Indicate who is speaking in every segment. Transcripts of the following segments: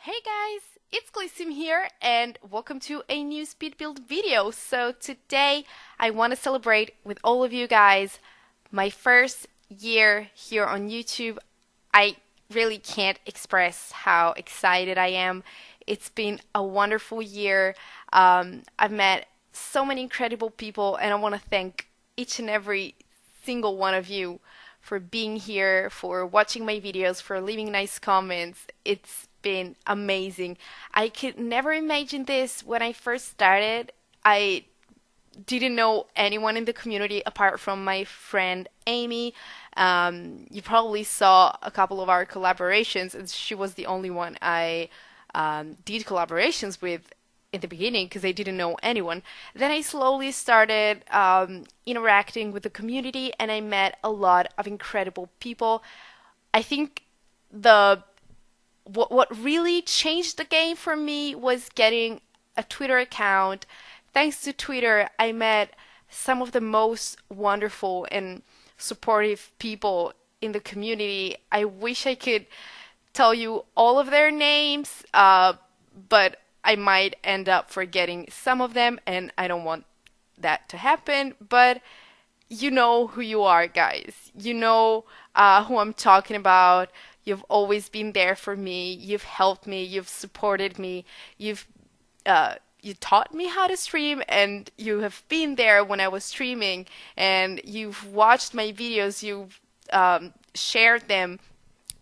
Speaker 1: Hey guys, it's TheKhaleesim here and welcome to a new speed build video. So today I want to celebrate with all of you guys my first year here on YouTube. I really can't express how excited I am. It's been a wonderful year. I've met so many incredible people and I want to thank each and every single one of you for being here, for watching my videos, for leaving nice comments. It's been amazing. I could never imagine this when I first started. I didn't know anyone in the community apart from my friend Amy. You probably saw a couple of our collaborations, and she was the only one I did collaborations with in the beginning because I didn't know anyone. Then I slowly started interacting with the community, and I met a lot of incredible people. I think the what really changed the game for me was getting a Twitter account. Thanks to Twitter, I met some of the most wonderful and supportive people in the community. I wish I could tell you all of their names, but I might end up forgetting some of them, and I don't want that to happen. But you know who you are, guys. You know who I'm talking about. You've always been there for me. You've helped me. You've supported me. You taught me how to stream, and you have been there when I was streaming, and you've watched my videos. You've shared them.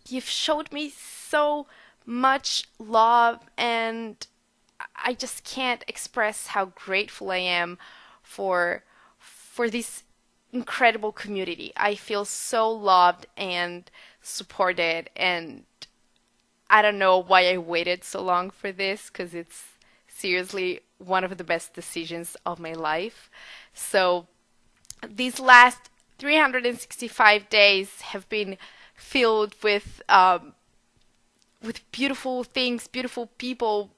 Speaker 1: You've showed me so much love, and I just can't express how grateful I am for this incredible community. I feel so loved and supported, and I don't know why I waited so long for this because it's seriously one of the best decisions of my life. So these last 365 days have been filled with beautiful things, beautiful people,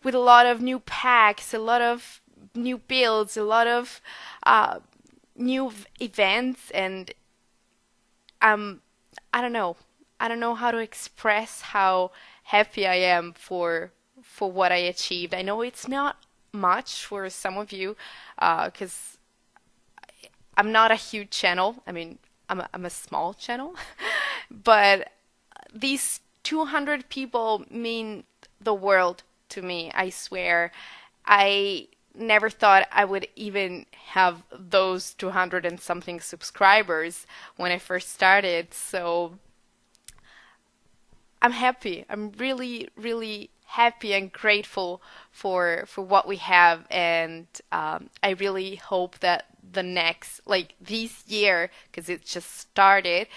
Speaker 1: with a lot of new packs, a lot of new builds, a lot of new events, and um, I don't know. I don't know how to express how happy I am for what I achieved. I know it's not much for some of you, because I'm not a huge channel. I mean, I'm a small channel, but these 200 people mean the world to me, I swear. I never thought I would even have those 200 and something subscribers when I first started. So I'm happy. I'm really, really happy and grateful for what we have, and I really hope that the next, like this year, because it just started,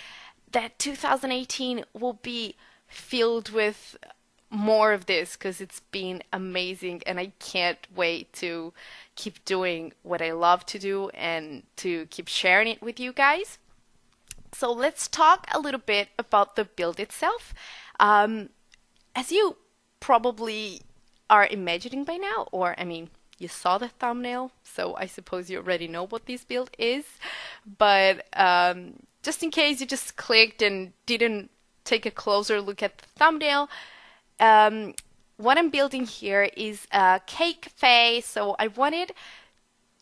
Speaker 1: that 2018 will be filled with more of this because it's been amazing, and I can't wait to keep doing what I love to do and to keep sharing it with you guys. So let's talk a little bit about the build itself. Um, as you probably are imagining by now, or I mean, you saw the thumbnail, so I suppose you already know what this build is. But just in case you just clicked and didn't take a closer look at the thumbnail, um, what I'm building here is a cake cafe. So I wanted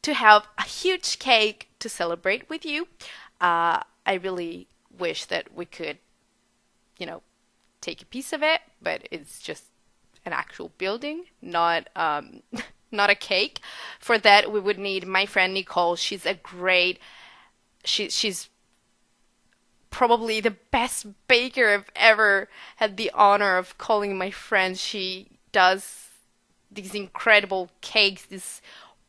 Speaker 1: to have a huge cake to celebrate with you. I really wish that we could, you know, take a piece of it, but it's just an actual building, not not a cake. For that, we would need my friend Nicole. She's a great. She's probably the best baker I've ever had the honor of calling my friend. She does these incredible cakes, these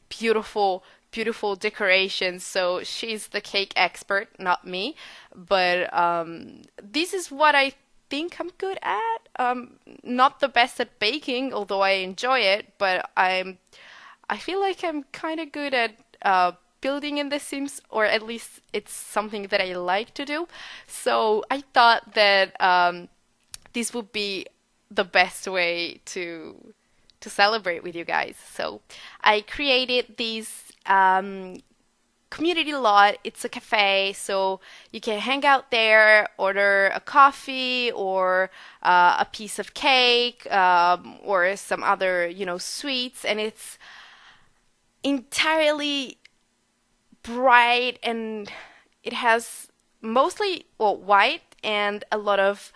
Speaker 1: beautiful, beautiful decorations. So she's the cake expert, not me. But this is what I think I'm good at. Not the best at baking, although I enjoy it, but I feel like I'm kind of good at building in The Sims, or at least it's something that I like to do. So I thought that this would be the best way to celebrate with you guys. So I created these community lot. It's a cafe, so you can hang out there, order a coffee or a piece of cake, or some other, sweets, and it's entirely bright, and it has mostly, well, white and a lot of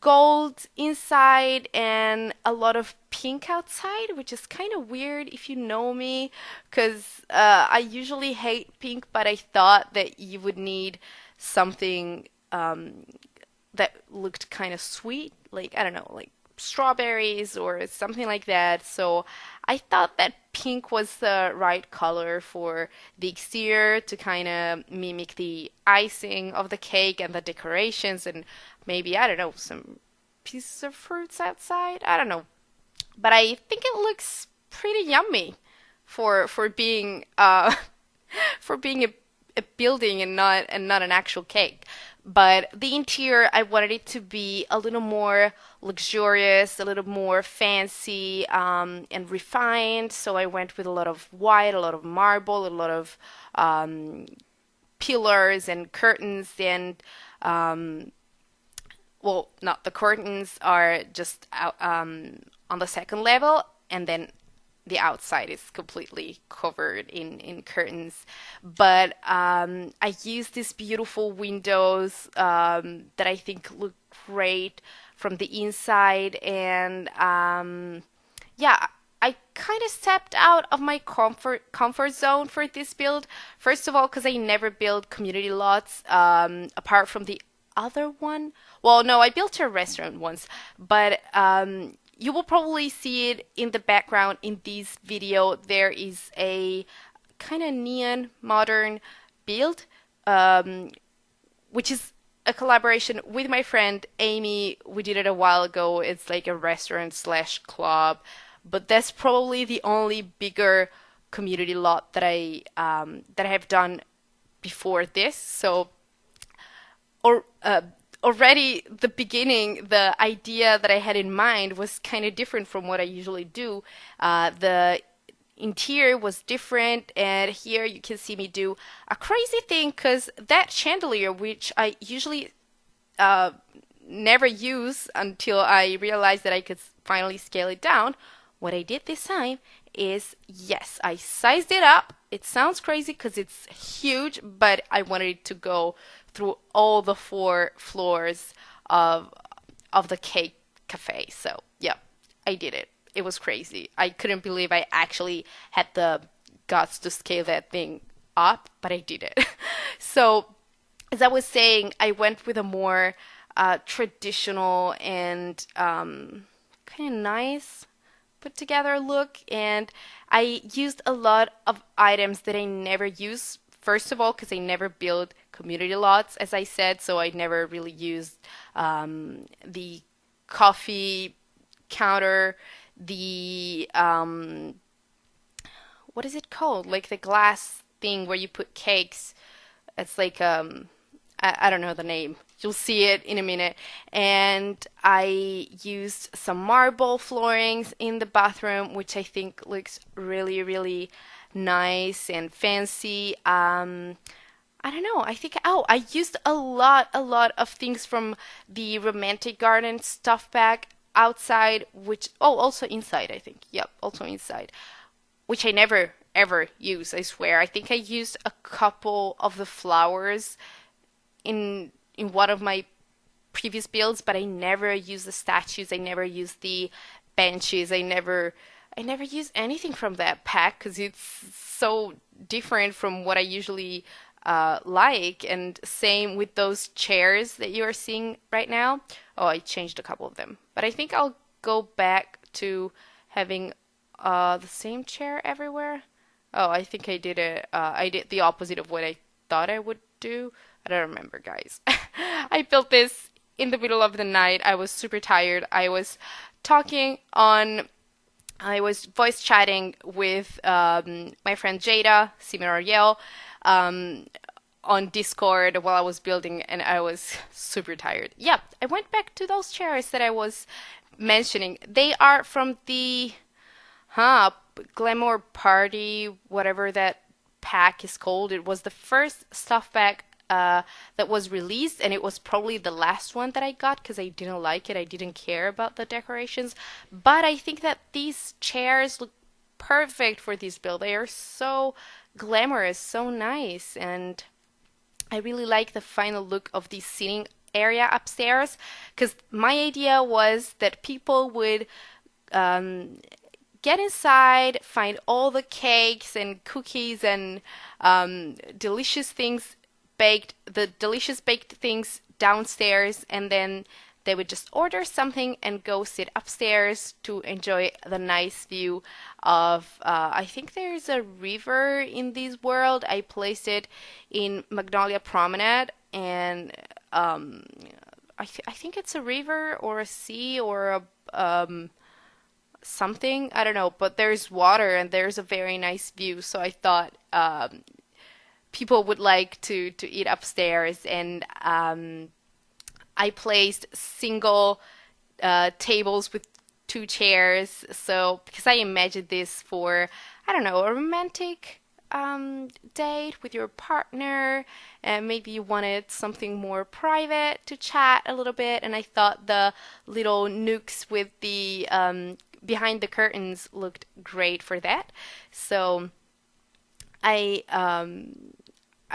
Speaker 1: gold inside and a lot of pink outside, which is kind of weird if you know me, because I usually hate pink, but I thought that you would need something that looked kind of sweet, like, I don't know, like strawberries or something like that. So I thought that pink was the right color for the exterior to kind of mimic the icing of the cake and the decorations, and maybe, I don't know, some pieces of fruits outside. I don't know. But I think it looks pretty yummy for being for being a building and not an actual cake. But the interior, I wanted it to be a little more luxurious, a little more fancy, and refined. So I went with a lot of white, a lot of marble, a lot of pillars and curtains, and well, not the curtains are just out, on the second level, and then the outside is completely covered in curtains. But I used these beautiful windows that I think look great from the inside, and yeah, I kind of stepped out of my comfort zone for this build. First of all, because I never build community lots apart from the other one. Well, no, I built a restaurant once, but you will probably see it in the background in this video. There is a kind of neon modern build, which is a collaboration with my friend Amy. We did it a while ago. It's like a restaurant slash club, but that's probably the only bigger community lot that I have done before this. So, or already the beginning, the idea that I had in mind was kind of different from what I usually do. The interior was different, and here you can see me do a crazy thing, because that chandelier, which I usually never use until I realized that I could finally scale it down, what I did this time is, yes, I sized it up. It sounds crazy because it's huge, but I wanted it to go through all the 4 floors of the cake cafe. So yeah, I did it. It was crazy. I couldn't believe I actually had the guts to scale that thing up, but I did it. So as I was saying, I went with a more traditional and kind of nice put together look, and I used a lot of items that I never use. First of all, because I never build community lots, as I said, so I never really used the coffee counter, the what is it called? Like the glass thing where you put cakes. It's like I don't know the name. You'll see it in a minute. And I used some marble floorings in the bathroom, which I think looks really, really nice and fancy. I don't know. I think, oh, I used a lot of things from the Romantic Garden stuff bag outside, which, oh, also inside, I think. Yep, also inside, which I never ever use, I swear. I think I used a couple of the flowers in one of my previous builds, but I never use the statues. I never use the benches. I never use anything from that pack because it's so different from what I usually like. And same with those chairs that you are seeing right now. Oh, I changed a couple of them, but I think I'll go back to having the same chair everywhere. Oh, I think I did it. I did the opposite of what I thought I would do. I don't remember, guys. I built this in the middle of the night. I was super tired. I was voice chatting with my friend Jada, Simon Ariel, on Discord while I was building, and I was super tired. Yeah, I went back to those chairs that I was mentioning. They are from the Glamour Party, whatever that pack is called. It was the first stuff pack that was released, and it was probably the last one that I got because I didn't like it. I didn't care about the decorations. But I think that these chairs look perfect for this build. They are so glamorous, so nice, and I really like the final look of the seating area upstairs because my idea was that people would um, get inside, find all the cakes and cookies and delicious things baked, the delicious baked things downstairs, and then they would just order something and go sit upstairs to enjoy the nice view of. I think there's a river in this world. I placed it in Magnolia Promenade, and I think it's a river or a sea or a something. I don't know, but there's water and there's a very nice view. So I thought people would like to eat upstairs, and I placed single tables with two chairs. So because I imagined this for, I don't know, a romantic date with your partner, and maybe you wanted something more private to chat a little bit. And I thought the little nooks with the behind the curtains looked great for that. So I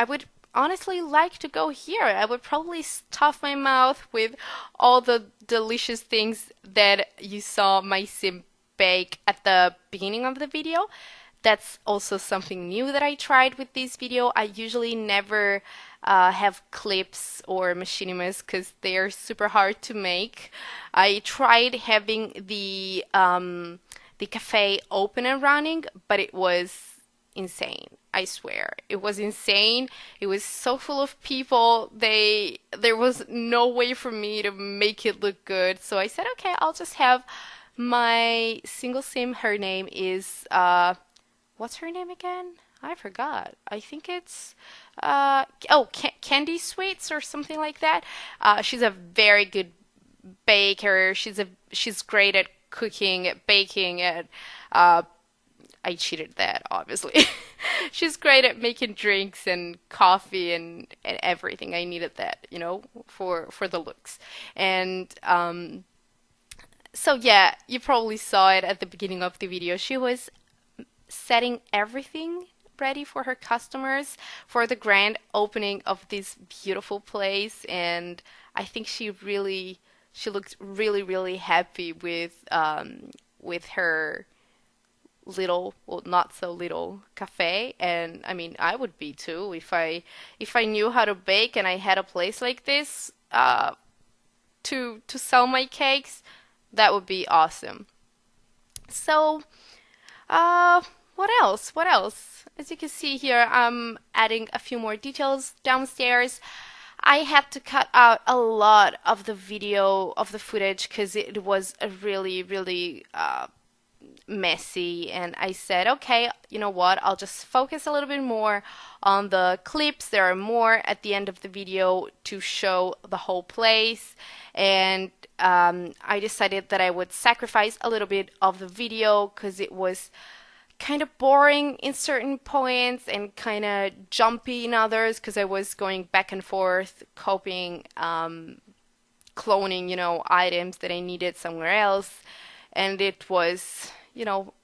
Speaker 1: would honestly like to go here. I would probably stuff my mouth with all the delicious things that you saw my sim bake at the beginning of the video. That's also something new that I tried with this video. I usually never have clips or machinimas because they are super hard to make. I tried having the cafe open and running, but it was insane. I swear. It was insane. It was so full of people. There was no way for me to make it look good. So I said, okay, I'll just have my single sim. Her name is what's her name again? I forgot. I think it's Candy Sweets or something like that. She's a very good baker. She's great at cooking, at baking, at I cheated that, obviously. She's great at making drinks and coffee and everything. I needed that, for the looks. And so yeah, you probably saw it at the beginning of the video. She was setting everything ready for her customers for the grand opening of this beautiful place, and I think she looked really, really happy with her little, well, not so little cafe. And I mean, I would be too if I knew how to bake and I had a place like this to sell my cakes. That would be awesome. So, what else? What else? As you can see here, I'm adding a few more details downstairs. I had to cut out a lot of the video of the footage because it was a really, really messy, and I said, okay, you know what, I'll just focus a little bit more on the clips. There are more at the end of the video to show the whole place, and I decided that I would sacrifice a little bit of the video because it was kind of boring in certain points and kind of jumpy in others because I was going back and forth copying, cloning, items that I needed somewhere else, and it was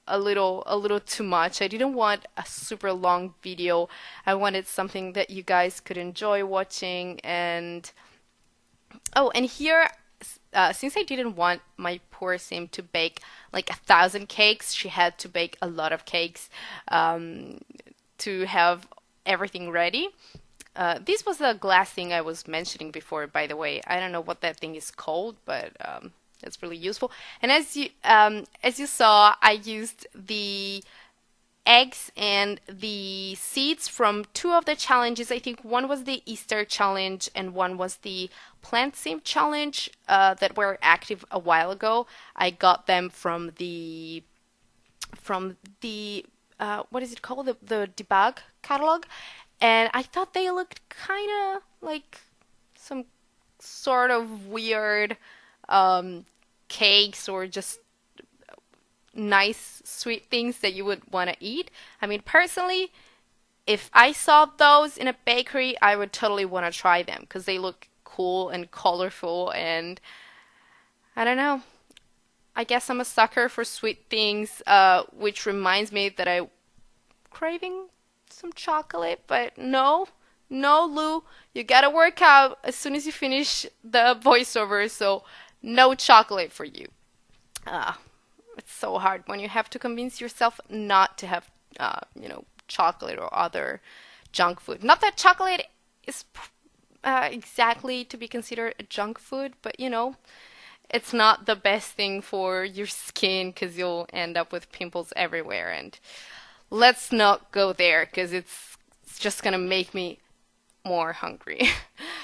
Speaker 1: a little too much. I didn't want a super long video. I wanted something that you guys could enjoy watching. And and here, since I didn't want my poor sim to bake like 1,000 cakes, she had to bake a lot of cakes to have everything ready. This was the glass thing I was mentioning before, by the way. I don't know what that thing is called, but it's really useful. And as you saw, I used the eggs and the seeds from two of the challenges. I think one was the Easter challenge and one was the plant sim challenge that were active a while ago. I got them from the what is it called? The debug catalog, and I thought they looked kind of like some sort of weird cakes or just nice sweet things that you would want to eat. I mean, personally, if I saw those in a bakery, I would totally want to try them because they look cool and colorful, and I don't know. I guess I'm a sucker for sweet things, which reminds me that I'm craving some chocolate, but no, no, Lou, you gotta work out as soon as you finish the voiceover, so no chocolate for you. Uh, it's so hard when you have to convince yourself not to have, chocolate or other junk food. Not that chocolate is exactly to be considered a junk food, but it's not the best thing for your skin because you'll end up with pimples everywhere. And let's not go there because it's just gonna make me more hungry.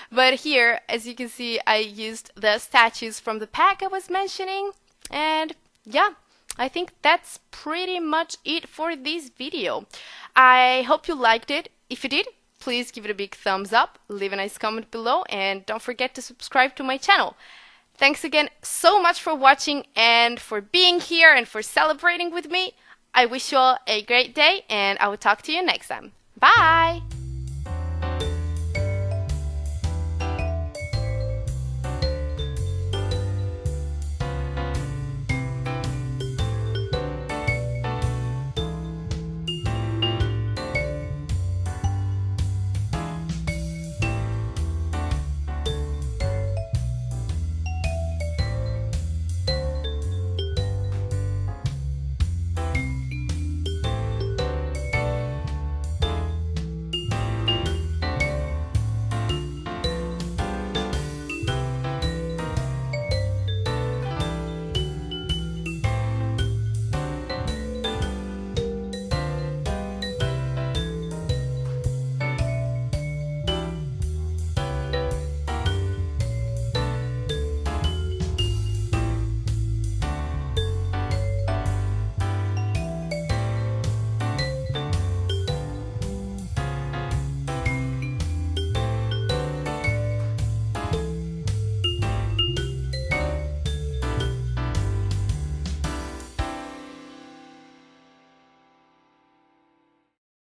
Speaker 1: But here, as you can see, I used the statues from the pack I was mentioning. And yeah, I think that's pretty much it for this video. I hope you liked it. If you did, please give it a big thumbs up, leave a nice comment below, and don't forget to subscribe to my channel. Thanks again so much for watching and for being here and for celebrating with me. I wish you all a great day, and I will talk to you next time. Bye!